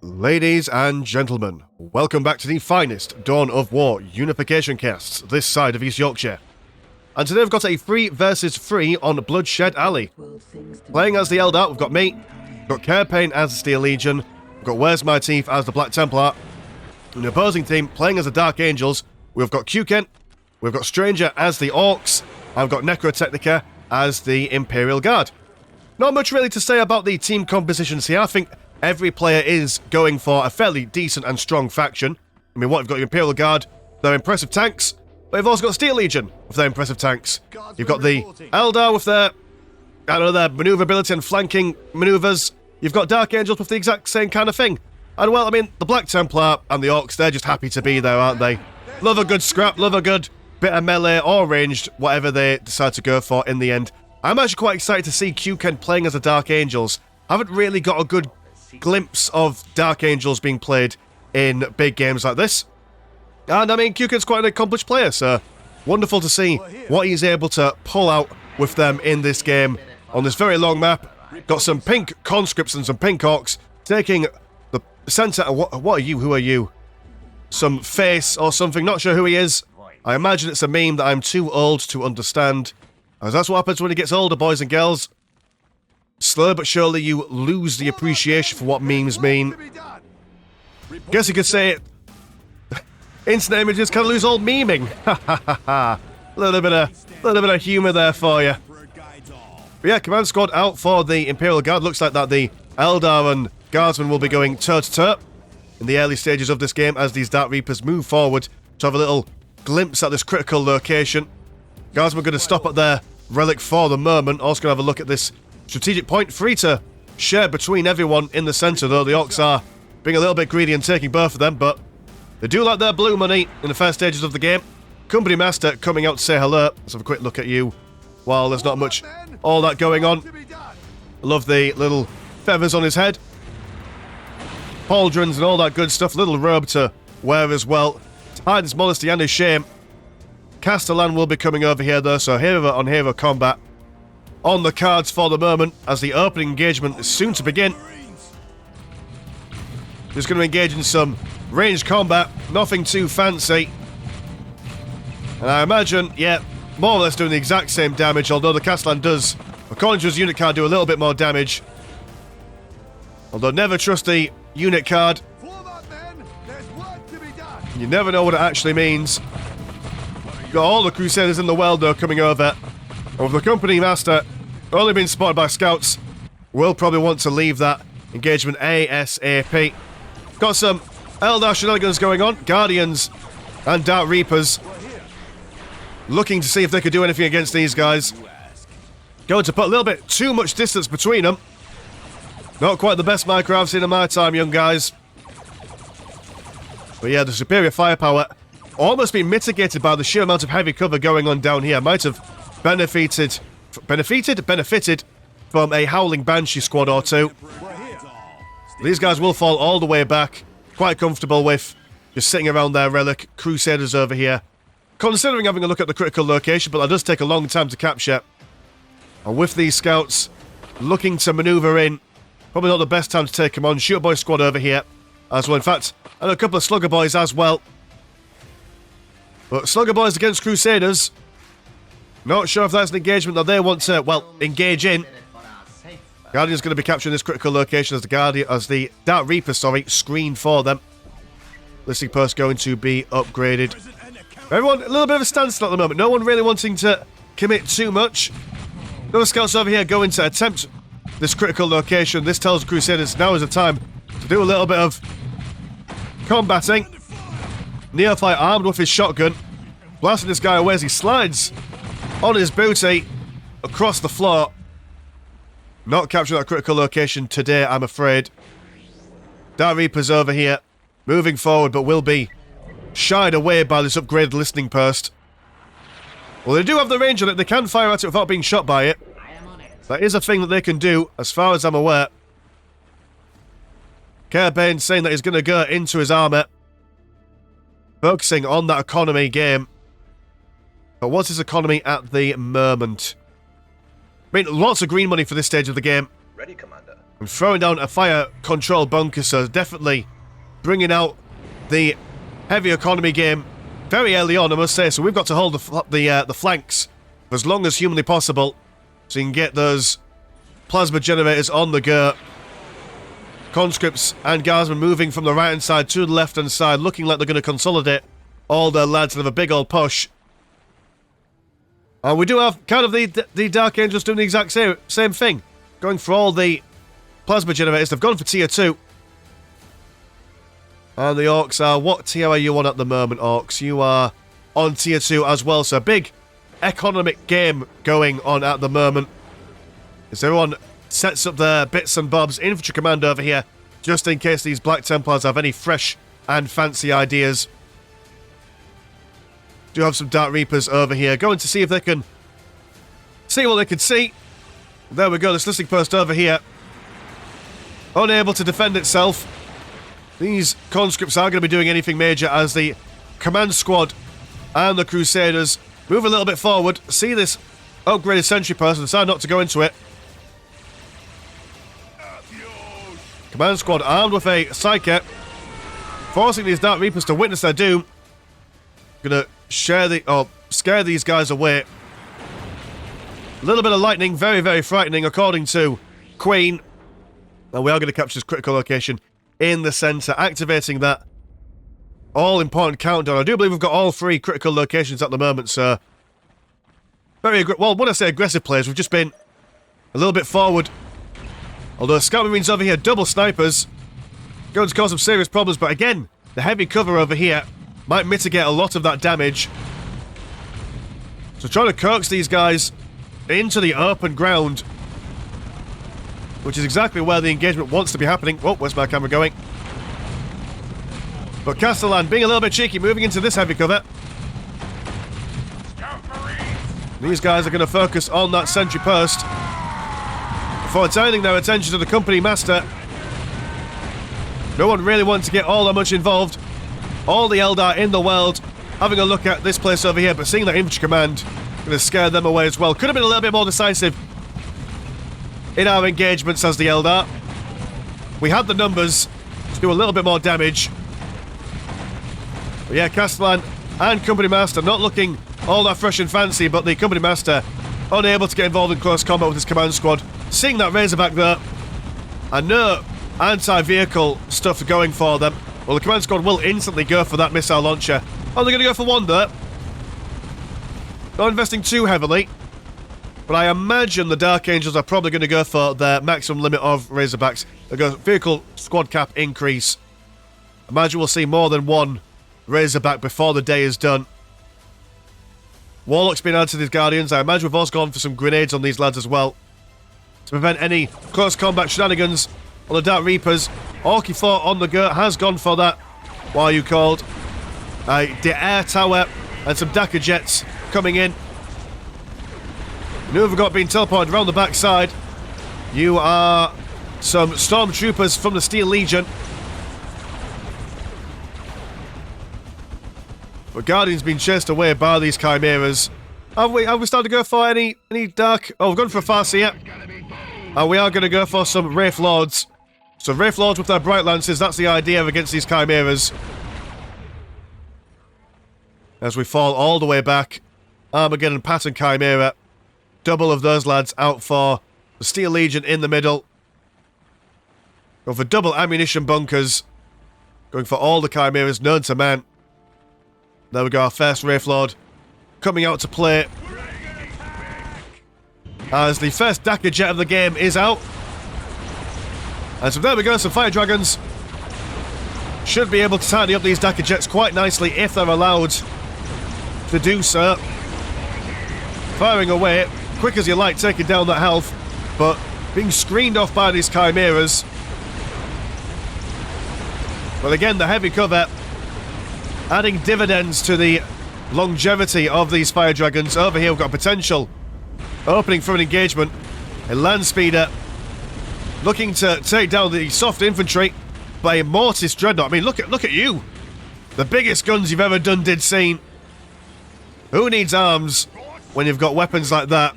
Ladies and gentlemen, welcome back to the finest Dawn of War Unification casts this side of East Yorkshire. And today we've got a 3 versus 3 on Bloodshed Alley. Playing as the Eldar, we've got me, we've got Carepain as the Steel Legion, we've got Where's My Teeth as the Black Templar. In the opposing team, playing as the Dark Angels, we've got Q-Ken, we've got Stranger as the Orks, and we've got Necrotechnica as the Imperial Guard. Not much really to say about the team compositions here. I think every player is going for a fairly decent and strong faction. I mean, what, you've got your Imperial Guard, they're impressive tanks, but you've also got Steel Legion with their impressive tanks. You've got the Eldar with their, their maneuverability and flanking maneuvers. You've got Dark Angels with the exact same kind of thing. And well, I mean, the Black Templar and the Orks, they're just happy to be there, aren't they? Love a good scrap, love a good bit of melee or ranged, whatever they decide to go for in the end. I'm actually quite excited to see Q-Ken playing as the Dark Angels. I haven't really got a good glimpse of Dark Angels being played in big games like this. And I mean, Q-Ken's quite an accomplished player, so wonderful to see what he's able to pull out with them in this game on this very long map. Got some pink conscripts and some pink orcs taking the centre. What are you? Who are you? Some face or something, not sure who he is. I imagine it's a meme that I'm too old to understand. As that's what happens when he gets older, boys and girls. Slowly but surely you lose the appreciation for what memes mean. Guess you could say internet images kind of lose all memeing. Ha ha ha ha. A little bit of humour there for you. But yeah, command squad out for the Imperial Guard. Looks like that the Eldar and Guardsmen will be going toe-to-toe in the early stages of this game as these Dark Reapers move forward to have a little glimpse at this critical location. Guardsmen are going to stop at their relic for the moment. Also going to have a look at this strategic point, free to share between everyone in the centre, though the Orcs are being a little bit greedy and taking both of them, but they do like their blue money in the first stages of the game. Company Master coming out to say hello. Let's have a quick look at you while there's not much all that going on. I love the little feathers on his head. Pauldrons and all that good stuff. Little robe to wear as well to hide his modesty and his shame. Castellan will be coming over here though, so hero on hero combat on the cards for the moment as the opening engagement is soon to begin. Just going to engage in some ranged combat, nothing too fancy. And I imagine, yeah, more or less doing the exact same damage, although the Castellan does, according to his unit card, do a little bit more damage. Although never trust the unit card. You never know what it actually means. Got all the Crusaders in the world though coming over. And with the Company Master only being spotted by scouts, we'll probably want to leave that engagement ASAP. Got some Eldar shenanigans going on. Guardians and Dark Reapers looking to see if they could do anything against these guys. Going to put a little bit too much distance between them. Not quite the best micro I've seen in my time, young guys. But yeah, the superior firepower almost been mitigated by the sheer amount of heavy cover going on down here. Might have benefited from a Howling Banshee squad or two. These guys will fall all the way back. Quite comfortable with just sitting around their relic. Crusaders over here. Considering having a look at the critical location, but that does take a long time to capture. And with these scouts looking to manoeuvre in, probably not the best time to take them on. Shooter Boy squad over here as well. In fact, and a couple of Slugger Boys as well. But Slugger Boys against Crusaders. Not sure if that's an engagement that they want to, well, engage in. Guardian's going to be capturing this critical location as the Dark Reaper, screen for them. Listing post going to be upgraded. Everyone, a little bit of a standstill at the moment. No one really wanting to commit too much. No scouts over here going to attempt this critical location. This tells Crusaders now is the time to do a little bit of combating. Neophyte armed with his shotgun, blasting this guy away as he slides on his booty across the floor. Not capturing that critical location today, I'm afraid. Dark Reapers over here, moving forward, but will be shied away by this upgraded listening post. Well, they do have the range on it. They can fire at it without being shot by it. That is a thing that they can do, as far as I'm aware. Carepain saying that he's going to go into his armour, focusing on that economy game. But what's his economy at the moment? I mean, lots of green money for this stage of the game. Ready, Commander. and throwing down a fire control bunker, so definitely bringing out the heavy economy game very early on, I must say. So we've got to hold the flanks for as long as humanly possible, so you can get those plasma generators on the go. Conscripts and guardsmen moving from the right-hand side to the left-hand side, looking like they're going to consolidate all their lads and have a big old push. And we do have kind of the Dark Angels doing the exact same thing, going for all the plasma generators. They've gone for tier 2. And the Orks are... What tier are you on at the moment, Orks? You are on tier 2 as well, so big economic game going on at the moment. As everyone sets up their bits and bobs. Infantry command over here, just in case these Black Templars have any fresh and fancy ideas. Do have some Dark Reapers over here, going to see if they can see what they can see. There we go, this listening post over here, unable to defend itself. These conscripts are going to be doing anything major as the command squad and the Crusaders move a little bit forward. See this upgraded sentry post and decide not to go into it. Command squad armed with a Psyche, forcing these Dark Reapers to witness their doom. Gonna scare these guys away. A little bit of lightning, very, very frightening, according to Queen. And we are going to capture this critical location in the centre, activating that all-important countdown. I do believe we've got all 3 critical locations at the moment, so... well, when I say aggressive players, we've just been a little bit forward. Although Scout Marines over here, double snipers, going to cause some serious problems, but again, the heavy cover over here might mitigate a lot of that damage. So trying to coax these guys into the open ground, which is exactly where the engagement wants to be happening. Oh, where's my camera going? But Castellan being a little bit cheeky, moving into this heavy cover. These guys are going to focus on that sentry post before turning their attention to the company master. No one really wants to get all that much involved. All the Eldar in the world having a look at this place over here, but seeing that infantry command, going to scare them away as well. Could have been a little bit more decisive in our engagements as the Eldar. We had the numbers to do a little bit more damage. But yeah, Castellan and company master not looking all that fresh and fancy, but the company master unable to get involved in close combat with his command squad. Seeing that Razorback there, and no anti-vehicle stuff going for them. Well, the command squad will instantly go for that missile launcher. Oh, they're going to go for one there. Not investing too heavily, but I imagine the Dark Angels are probably going to go for their maximum limit of Razorbacks. They'll go vehicle squad cap increase. Imagine we'll see more than one Razorback before the day is done. Warlocks being added to these Guardians. I imagine we've also gone for some grenades on these lads as well, to prevent any close combat shenanigans on the Dark Reapers. Orky 4 on the go, has gone for that, what are you called? The air tower and some Dakar jets coming in. Who have we got being teleported around the backside? You are some stormtroopers from the Steel Legion. But Guardian's been chased away by these chimeras. Have we started to go for any dark? Oh, we've gone for a Farseer. And we are going to go for some Wraith Lords. So Wraith Lords with their Bright Lances, that's the idea against these chimeras. As we fall all the way back. Armageddon Pattern Chimera. Double of those lads out for the Steel Legion in the middle. Going for double ammunition bunkers. Going for all the chimeras known to man. There we go, our first Wraith Lord coming out to play. As the first Dakar jet of the game is out. And so there we go, some Fire Dragons. Should be able to tidy up these Dakar jets quite nicely if they're allowed to do so. Firing away, quick as you like, taking down that health, but being screened off by these chimeras. But again, the heavy cover adding dividends to the longevity of these Fire Dragons. Over here we've got potential opening for an engagement. A land speeder looking to take down the soft infantry by a Mortis Dreadnought. I mean, look at you. The biggest guns you've ever done did seen. Who needs arms when you've got weapons like that?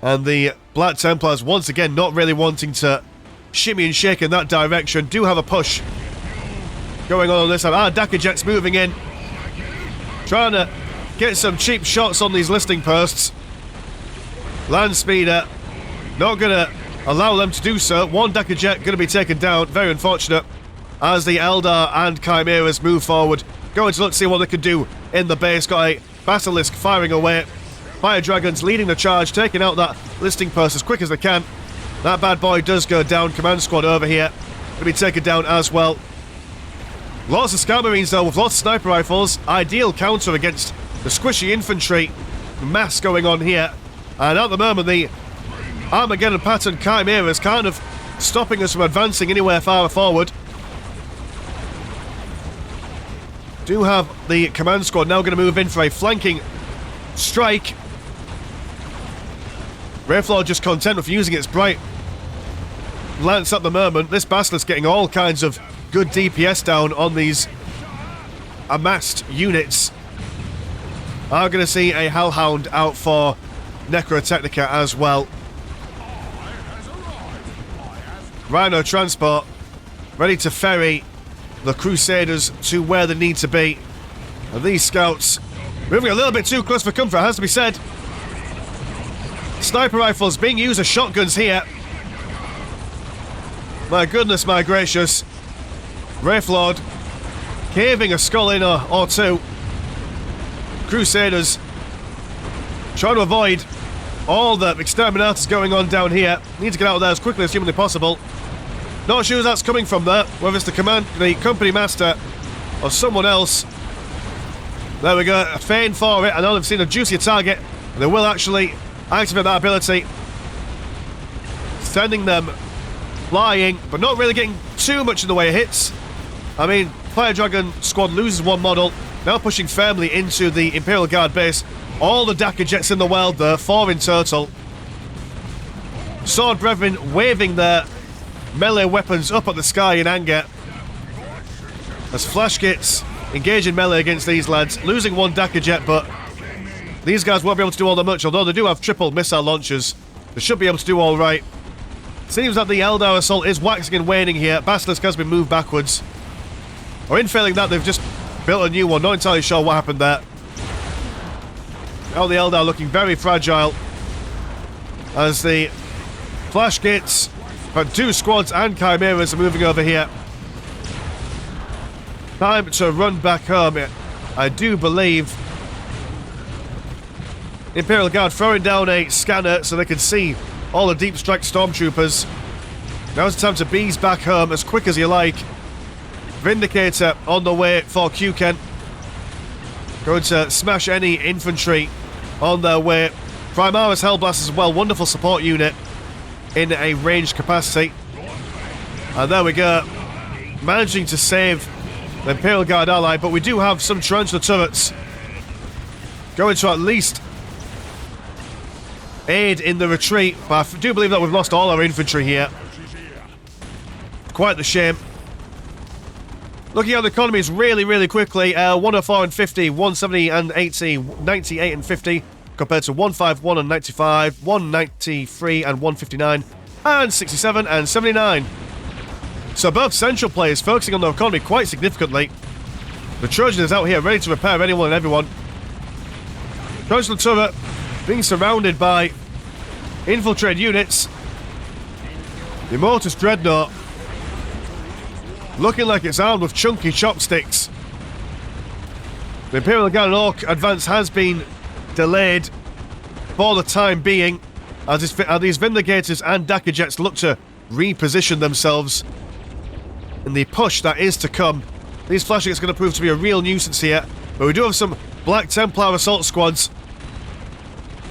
And the Black Templars, once again, not really wanting to shimmy and shake in that direction. Do have a push going on this side. Dakka Jets moving in. Trying to get some cheap shots on these listing posts. Land Speeder not going to allow them to do so. One Dakka Jet going to be taken down. Very unfortunate. As the Eldar and Chimeras move forward. Going to look to see what they can do in the base. Got a Basilisk firing away. Fire Dragons leading the charge. Taking out that listing post as quick as they can. That bad boy does go down. Command squad over here going to be taken down as well. Lots of Scout Marines though with lots of sniper rifles. Ideal counter against the squishy infantry mass going on here. And at the moment the Armageddon pattern Chimera is kind of stopping us from advancing anywhere far forward. Do have the command squad now going to move in for a flanking strike. Wraithlord just content with using its bright lance at the moment. This Basilisk getting all kinds of good DPS down on these amassed units. Are going to see a Hellhound out for Necrotechnica as well. Rhino transport ready to ferry the Crusaders to where they need to be. And these scouts moving a little bit too close for comfort, has to be said. Sniper rifles being used as shotguns here. My goodness, my gracious. Wraithlord caving a skull in or two. Crusaders trying to avoid all the exterminators going on down here. Need to get out of there as quickly as humanly possible. Not sure who that's coming from there, whether it's the company master or someone else. There we go, a feign for it. I know they've seen a juicier target, and they will actually activate that ability. Sending them flying, but not really getting too much in the way of hits. I mean, Fire Dragon squad loses one model, now pushing firmly into the Imperial Guard base. All the Dakka Jets in the world there, 4 in total. Sword Brethren waving their melee weapons up at the sky in anger. As Flash Kits engage in melee against these lads, losing one Dakka Jet, but these guys won't be able to do all that much, although they do have triple missile launchers. They should be able to do all right. Seems that the Eldar assault is waxing and waning here. Basilisk has been moved backwards. Or in failing that, they've just built a new one. Not entirely sure what happened there. Now the Eldar looking very fragile as the Flash Kits, but 2 squads and Chimeras are moving over here. Time to run back home. I do believe Imperial Guard throwing down a scanner so they can see all the deep strike stormtroopers. Now's the time to bees back home as quick as you like. Vindicator on the way for Q-Ken. Going to smash any infantry on their way. Primaris Hellblast as well, wonderful support unit in a ranged capacity. And there we go. Managing to save the Imperial Guard ally, but we do have some Tarantula turrets going to at least aid in the retreat, but I do believe that we've lost all our infantry here. Quite the shame. Looking at the economies really quickly, 104 and 50, 170 and 80, 98 and 50, compared to 151 and 95, 193 and 159, and 67 and 79. So both central players focusing on the economy quite significantly. The Trojan is out here ready to repair anyone and everyone. Trojan turret being surrounded by infiltrated units. The Mortis Dreadnought looking like it's armed with chunky chopsticks. The Imperial Guard and Ork advance has been delayed for the time being as these Vindicators and Dakka Jets look to reposition themselves in the push that is to come. These flashing is going to prove to be a real nuisance here, but we do have some Black Templar assault squads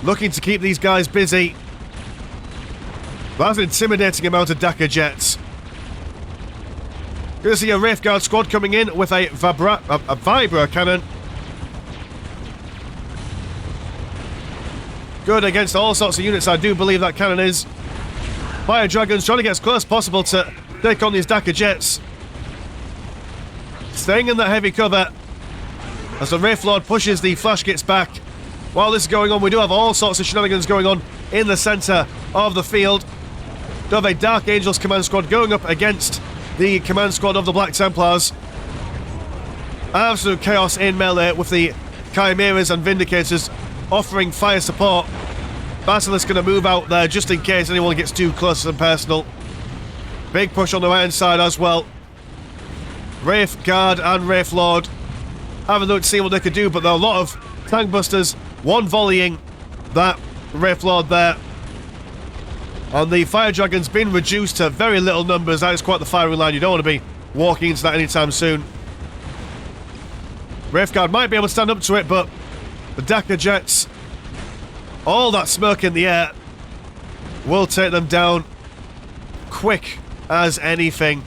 looking to keep these guys busy. That's an intimidating amount of Dakka Jets. Going to see a Wraith Guard squad coming in with a Vibra cannon. Good against all sorts of units, I do believe that cannon is. Fire Dragons trying to get as close as possible to take on these Dakka Jets. Staying in that heavy cover as the Wraith Lord pushes the Flash Kits back. While this is going on, we do have all sorts of shenanigans going on in the centre of the field. You have a Dark Angels command squad going up against the command squad of the Black Templars. Absolute chaos in melee with the Chimeras and Vindicators offering fire support. Basilisk going to move out there just in case anyone gets too close and personal. Big push on the right hand side as well. Wraith Guard and Wraith Lord having a look to see what they could do, but there are a lot of tank busters, one volleying that Wraith Lord there. And the Fire Dragon's been reduced to very little numbers. That is quite the firing line. You don't want to be walking into that anytime soon. Wraith Guard might be able to stand up to it, but the Dakka Jets, all that smoke in the air, will take them down quick as anything.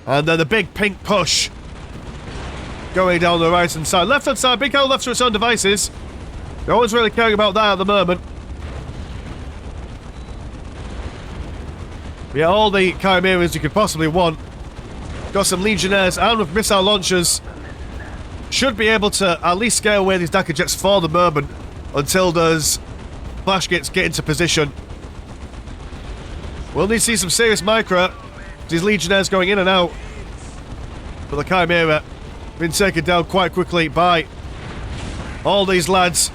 And then the big pink push going down the right hand side. Left hand side, big hell left to its own devices. No one's really caring about that at the moment. Yeah, all the Chimeras you could possibly want. Got some Legionnaires and with missile launchers. Should be able to at least scare away these Dakka Jets for the moment until those flash gates get into position. We'll need to see some serious micro. These Legionnaires going in and out. But the Chimera been taken down quite quickly by all these lads.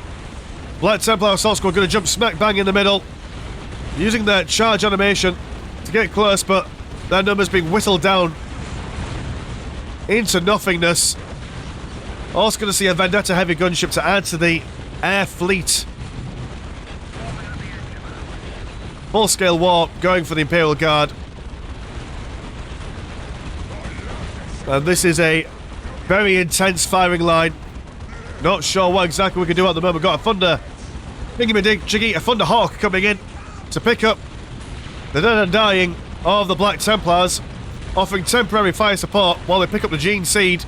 Black Templar Assault Squad going to jump smack bang in the middle, using their charge animation to get close, but their numbers being whittled down into nothingness. Also going to see a Vendetta heavy gunship to add to the air fleet. Full-scale war going for the Imperial Guard. And this is a very intense firing line. Not sure what exactly we can do at the moment. Got a Thunder Jiggy, a Thunder Hawk coming in to pick up the dead and dying of the Black Templars, offering temporary fire support while they pick up the Gene Seed.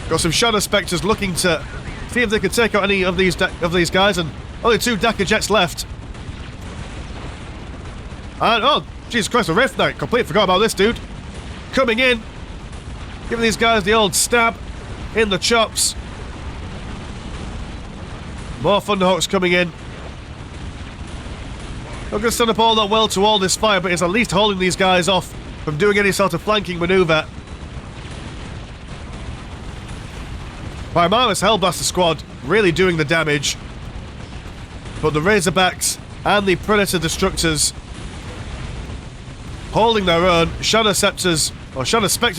Got some Shadow Spectres looking to see if they can take out any of these guys, and only 2 Dakka Jets left. And, oh, Jesus Christ, a Rift Knight. Completely forgot about this dude. Coming in, giving these guys the old stab in the chops. More Thunderhawks coming in. Not going to stand up all that well to all this fire, but it's at least holding these guys off from doing any sort of flanking maneuver. Primaris Hellblaster squad really doing the damage, but the Razorbacks and the Predator Destructors holding their own. Shadow Spectres,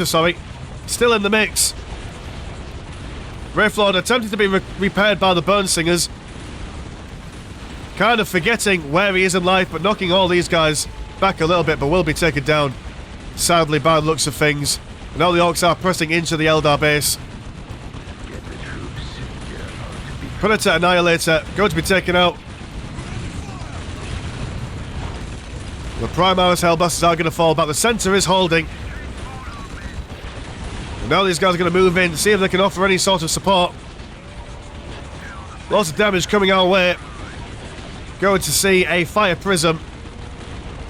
sorry, still in the mix. Wraith Lord attempting to be repaired by the Bone Singers, kind of forgetting where he is in life, but knocking all these guys back a little bit, but will be taken down, sadly, by the looks of things. And now the Orks are pressing into the Eldar base. Predator Annihilator going to be taken out. The Primaris Hellblasters are going to fall back. The centre is holding. And now these guys are going to move in, see if they can offer any sort of support. Lots of damage coming our way. Going to see a Fire Prism.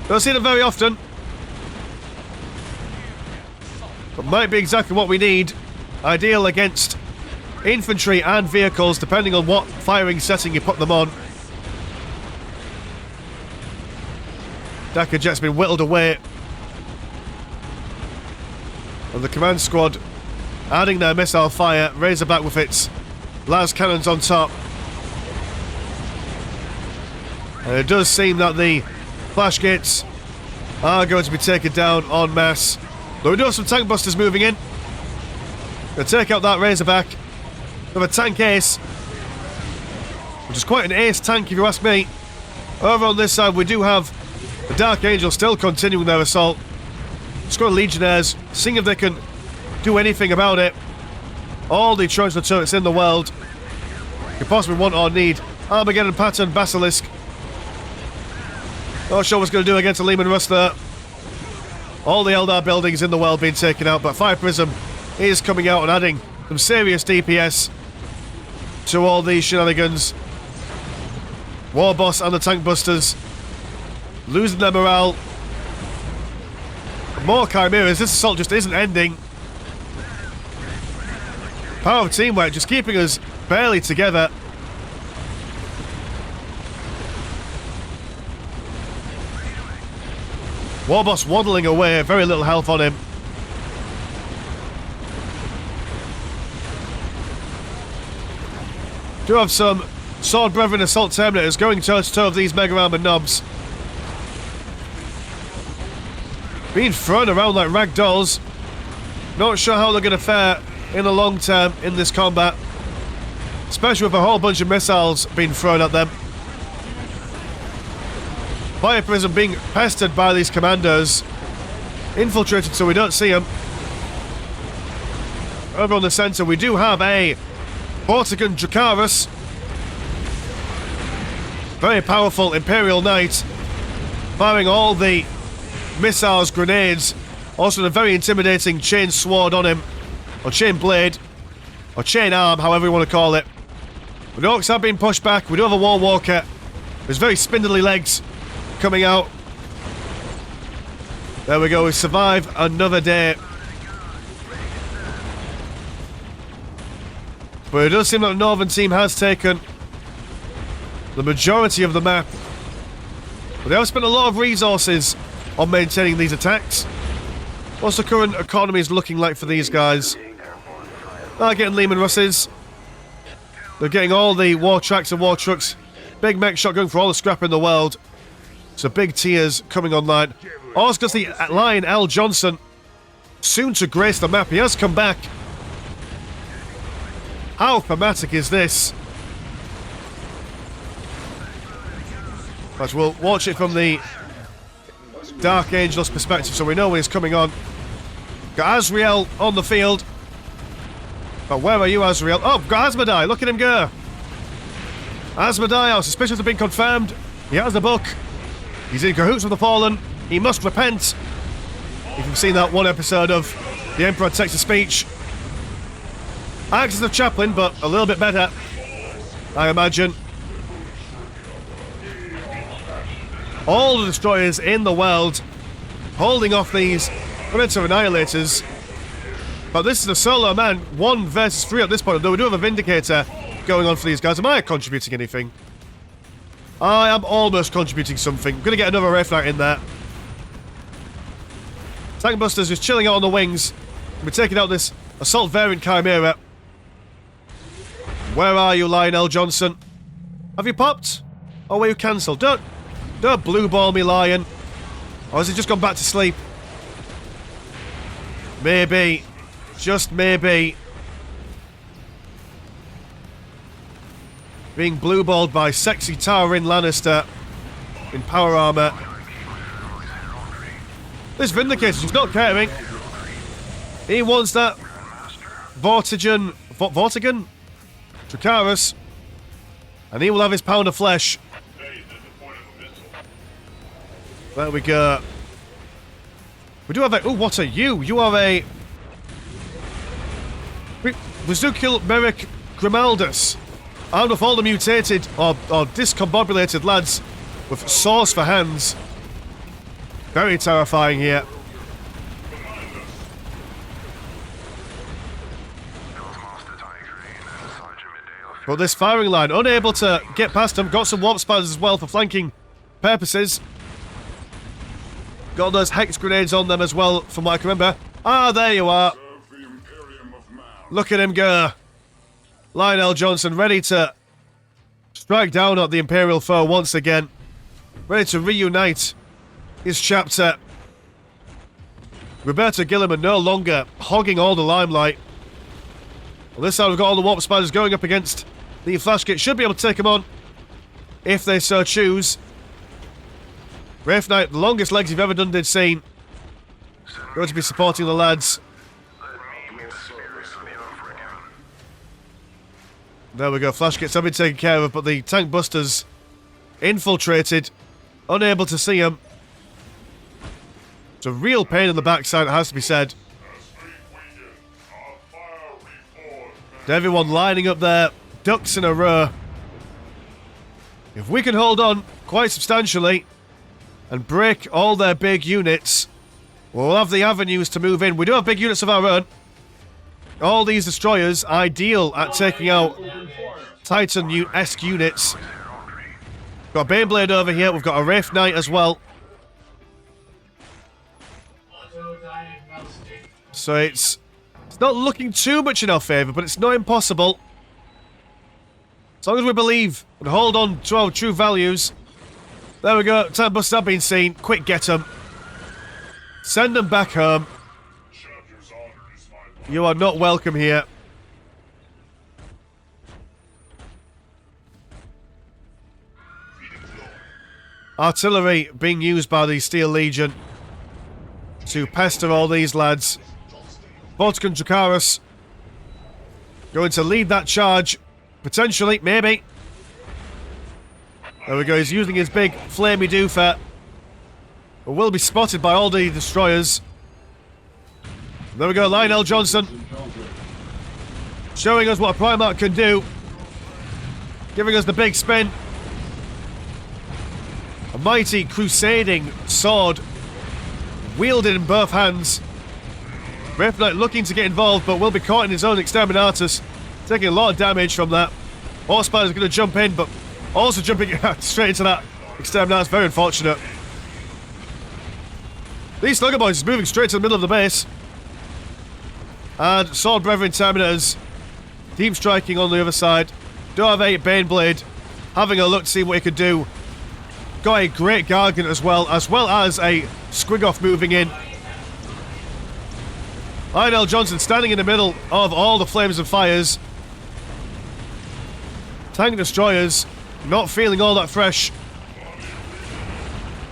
Don't see them very often, but might be exactly what we need. Ideal against infantry and vehicles, depending on what firing setting you put them on. Dakka Jet's been whittled away. And the command squad adding their missile fire. Razorback with its las cannons on top. And it does seem that the flash gates are going to be taken down en masse. Though we do have some tank busters moving in. Gonna take out that Razorback. We have a tank ace, which is quite an ace tank if you ask me. Over on this side we do have the Dark Angels still continuing their assault. Squad of Legionnaires, seeing if they can do anything about it. All the Trojan turrets in the world could possibly want or need. Armageddon pattern Basilisk. Not sure what's going to do against a Lehman Russ there. All the Eldar buildings in the world being taken out, but Fire Prism is coming out and adding some serious DPS to all these shenanigans. Warboss and the Tank Busters losing their morale. More Chimeras. This assault just isn't ending. Power of teamwork just keeping us barely together. Warboss waddling away, very little health on him. Do have some Sword Brethren Assault Terminators going toe-to-toe with these Mega Armored knobs. Being thrown around like rag dolls. Not sure how they're going to fare in the long term in this combat. Especially with a whole bunch of missiles being thrown at them. Fire Prism being pestered by these commandos. Infiltrated so we don't see them. Over on the centre we do have a Vortigern Dracarys. Very powerful Imperial Knight. Firing all the missiles, grenades. Also a very intimidating chain sword on him. Or chain blade. Or chain arm, however you want to call it. But the Orks have been pushed back. We do have a War Walker. There's very spindly legs coming out. There we go, we survive another day. But it does seem like the Northern team has taken the majority of the map. But they have spent a lot of resources on maintaining these attacks. What's the current economy is looking like for these guys? They're getting Lehman Russes. They're getting all the war tracks and war trucks. Big mech shotgun for all the scrap in the world. So big tiers coming online. Also got the Lion L. Johnson. Soon to grace the map. He has come back. How thematic is this? But we'll watch it from the Dark Angel's perspective so we know when he's coming on. Got Azrael on the field. But where are you, Azrael? Oh, got Asmodai. Look at him go. Asmodai, our suspicions have been confirmed. He has the book. He's in cahoots with the Fallen. He must repent. If you've seen that one episode of The Emperor Takes a Speech. Acts as a chaplain, but a little bit better, I imagine. All the destroyers in the world holding off these Predator Annihilators. But this is a solo man, 1 versus 3 at this point, although we do have a Vindicator going on for these guys. Am I contributing anything? I am almost contributing something. I'm going to get another Wraith Knight in there. Tank Busters just chilling out on the wings. We're taking out this Assault Variant Chimera. Where are you, Lionel Johnson? Have you popped? Or were you cancelled? Don't blue ball me, Lion. Or has he just gone back to sleep? Maybe. Just maybe. Being blue-balled by sexy Tywin Lannister in power armor. This Vindicator is not caring. He wants that Vortigern Dracarys, and he will have his pound of flesh. There we go. We do have a... Oh, what are you? You are a... Vizukil Merrick Grimaldus. Armed with all the mutated or discombobulated lads with swords for hands. Very terrifying here. But this firing line, unable to get past them. Got some warp spiders as well for flanking purposes. Got those hex grenades on them as well, from what I can remember. Ah, there you are. Look at him go. Lionel Johnson ready to strike down at the Imperial foe once again. Ready to reunite his chapter. Roberto Gilliman no longer hogging all the limelight. On this side we've got all the warp spiders going up against the flash kit. Should be able to take them on if they so choose. Wraith Knight, the longest legs you've ever done did seen. Going to be supporting the lads. There we go, flash kits have been taken care of, but the tank busters infiltrated, unable to see them. It's a real pain in the backside, it has to be said. Everyone lining up their ducks in a row. If we can hold on quite substantially and break all their big units, we'll have the avenues to move in. We do have big units of our own. All these destroyers ideal at taking out Titan-esque units. Got a Beyblade over here. We've got a Wraith Knight as well. So it's not looking too much in our favour, but it's not impossible. As long as we believe and hold on to our true values. There we go. Time busts have been seen. Quick, get them. Send them back home. You are not welcome here. Artillery being used by the Steel Legion to pester all these lads. Vodkan Dracarys going to lead that charge. Potentially, maybe. There we go, he's using his big flamey doofer. But will be spotted by all the destroyers. There we go, Lionel Johnson. Showing us what a Primarch can do. Giving us the big spin. A mighty crusading sword. Wielded in both hands. Wraith Knight looking to get involved, but will be caught in his own Exterminatus. Taking a lot of damage from that. Horsepower is going to jump in, but also jumping straight into that Exterminatus. Very unfortunate. These Slugger Boys is moving straight to the middle of the base. And Sword Brethren Terminators. Deep striking on the other side. Do have a Baneblade. Having a look to see what he could do. Got a great Gargant as well as a Squiggoth moving in. Lionel Johnson standing in the middle of all the flames and fires. Tank Destroyers not feeling all that fresh.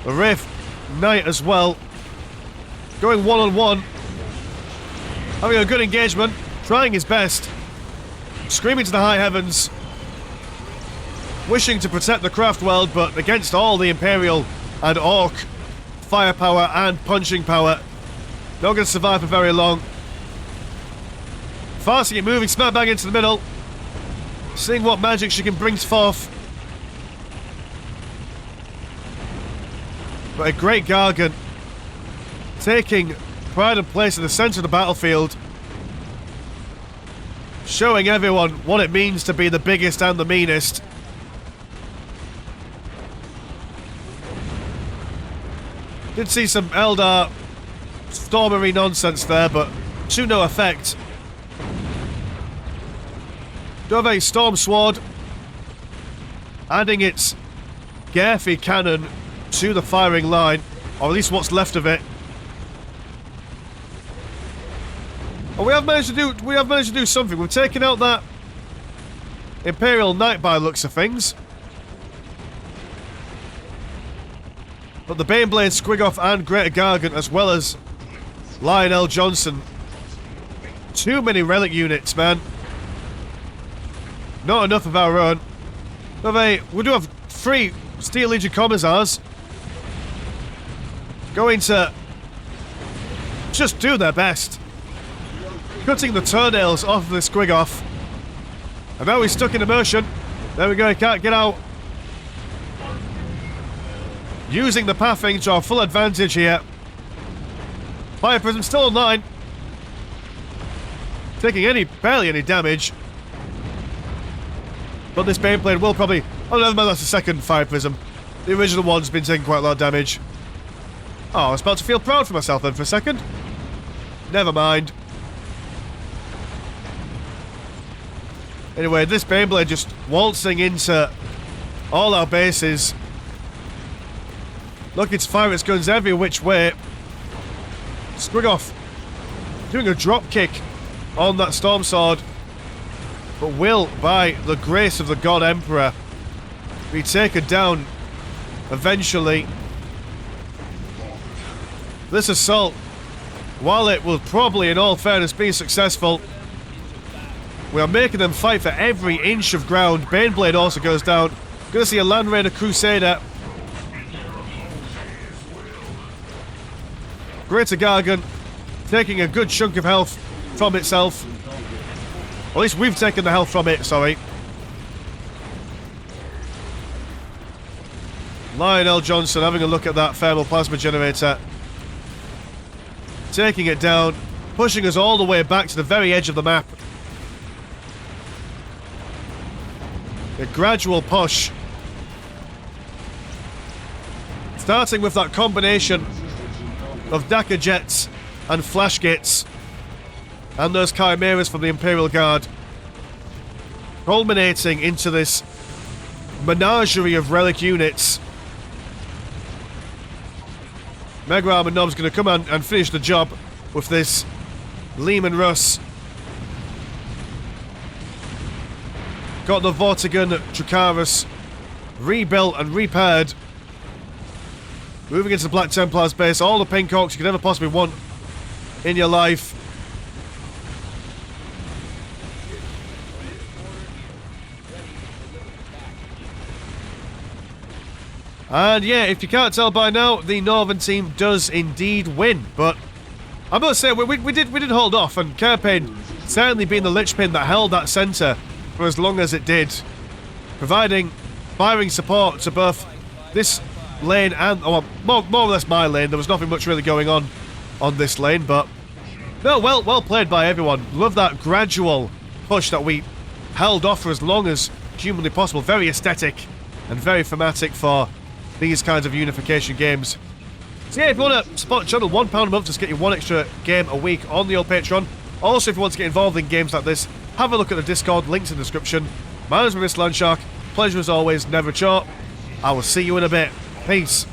The Wraith Knight as well. Going one-on-one. Having a good engagement. Trying his best. Screaming to the high heavens. Wishing to protect the craft world, but against all the Imperial and Ork firepower and punching power. Not going to survive for very long. Farseeing it moving smack bang into the middle. Seeing what magic she can bring forth. But a great Gargant. Taking pride and place in the centre of the battlefield. Showing everyone what it means to be the biggest and the meanest. Did see some Eldar stormery nonsense there, but to no effect. Do have a Storm Sword. Adding its Garthy cannon to the firing line. Or at least what's left of it. And we have managed to do something. We've taken out that Imperial Knight by looks of things. But the Baneblade, Squiggoth and Greater Gargant, as well as Lionel Johnson. Too many relic units, man. Not enough of our own. We do have 3 Steel Legion Commissars. Going to just do their best. Cutting the toenails off of the Squiggoth. And now he's stuck in immersion. There we go, he can't get out. Using the pathing to our full advantage here. Fire Prism still online. Taking barely any damage. But this Baneblade will probably... Oh, never mind, that's the second Fire Prism. The original one's been taking quite a lot of damage. Oh, I was about to feel proud for myself then for a second. Never mind. Anyway, this Baneblade just waltzing into all our bases. Looking to fire its guns every which way. Squiggoth doing a drop kick on that Storm Sword. But will, by the grace of the God Emperor, be taken down eventually. This assault, while it will probably, in all fairness, be successful, we are making them fight for every inch of ground. Baneblade also goes down. Gonna see a Land Raider Crusader. Greater Gargant taking a good chunk of health from itself. Or at least we've taken the health from it, sorry. Lionel Johnson having a look at that thermal plasma generator. Taking it down. Pushing us all the way back to the very edge of the map. A gradual push. Starting with that combination of Dakar jets and flash gates, and those chimeras from the Imperial Guard, culminating into this menagerie of relic units. Mega Armor Nob's going to come and finish the job with this Lehman Russ. Got the Vortigern Dracarys rebuilt and repaired. Moving into the Black Templar's base. All the Pink Orks you could ever possibly want in your life. And yeah, if you can't tell by now, the Northern team does indeed win. But I must say, we did hold off, and Cairpain certainly being the linchpin that held that centre for as long as it did, providing firing support to both this lane and, oh, more or less my lane. There was nothing much really going on this lane, but no, well played by everyone. Love that gradual push that we held off for as long as humanly possible. Very aesthetic and very thematic for these kinds of unification games. So yeah, if you want to support the channel, £1 a month, just get you one extra game a week on the old Patreon. Also, if you want to get involved in games like this, have a look at the Discord, links in the description. My name is Mr. Landshark. Pleasure as always, never a chore. I will see you in a bit. Peace.